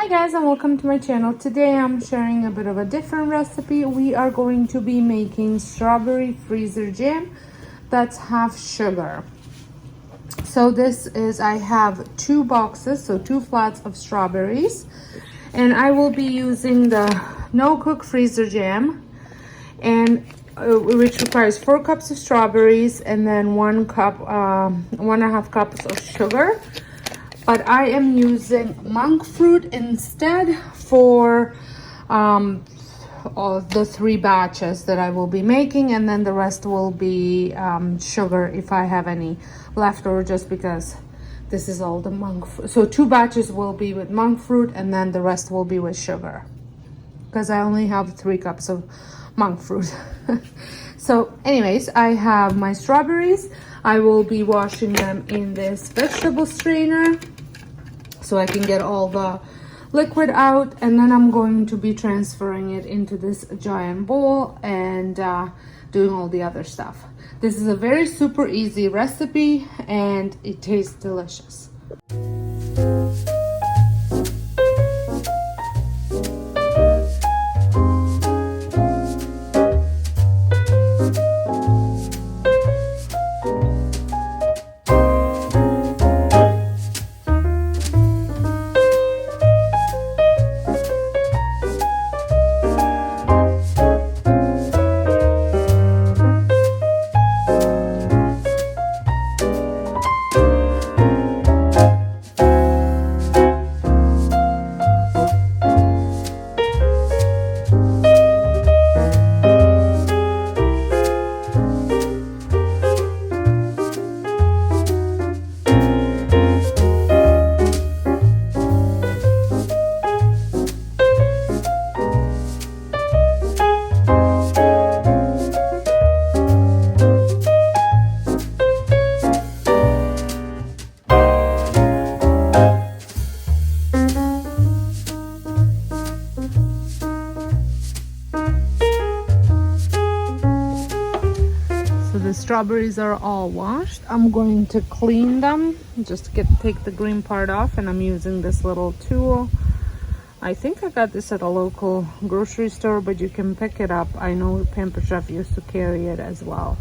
guys, and welcome to my channel. Today I'm sharing a bit of a different recipe. We are going to be making strawberry freezer jam that's half sugar. So this is, I have 2 boxes, so 2 flats of strawberries, and I will be using the no cook freezer jam, and which requires 4 cups of strawberries and then 1 cup, 1.5 cups of sugar. But I am using monk fruit instead for all the 3 batches that I will be making, and then the rest will be sugar if I have any left, or just because this is all the monk fruit. So 2 batches will be with monk fruit and then the rest will be with sugar, because I only have 3 cups of monk fruit. So anyways, I have my strawberries. I will be washing them in this vegetable strainer so I can get all the liquid out, and then I'm going to be transferring it into this giant bowl and doing all the other stuff. This is a very super easy recipe and it tastes delicious. The strawberries are all washed. I'm going to clean them, just take the green part off, and I'm using this little tool. I think I got this at a local grocery store, but you can pick it up. I know Pamper Chef used to carry it as well.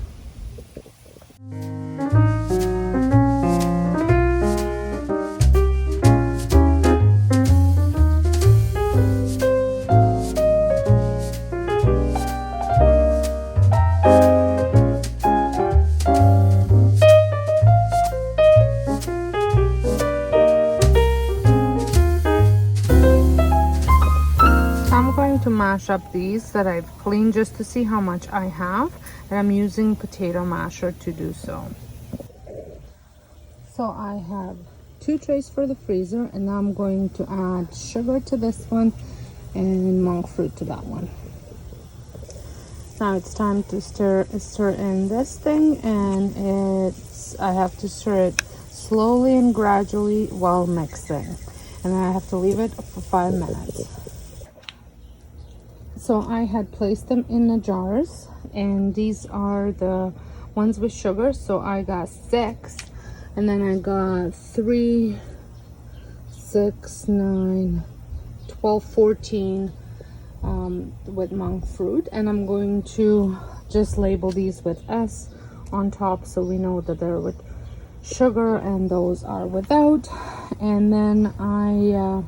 To mash up these that I've cleaned just to see how much I have, and I'm using potato masher to do so. So I have 2 trays for the freezer, and now I'm going to add sugar to this one and monk fruit to that one. Now it's time to stir in this thing, and I have to stir it slowly and gradually while mixing, and then I have to leave it for 5 minutes. So I had placed them in the jars, and these are the ones with sugar. So I got 6, and then I got 3, 6, 9, 12, 14 with monk fruit. And I'm going to just label these with S on top so we know that they're with sugar and those are without. And then I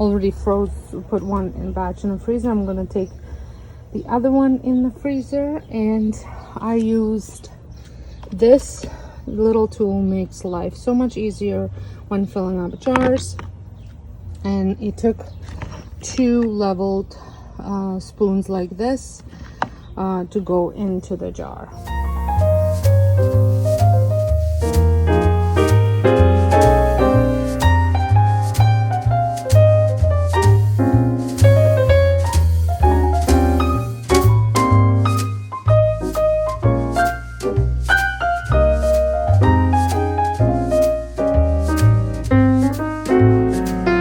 already put one in batch in the freezer. I'm going to take the other one in the freezer, and I used this little tool. Makes life so much easier when filling up jars, and it took 2 leveled spoons like this to go into the jar.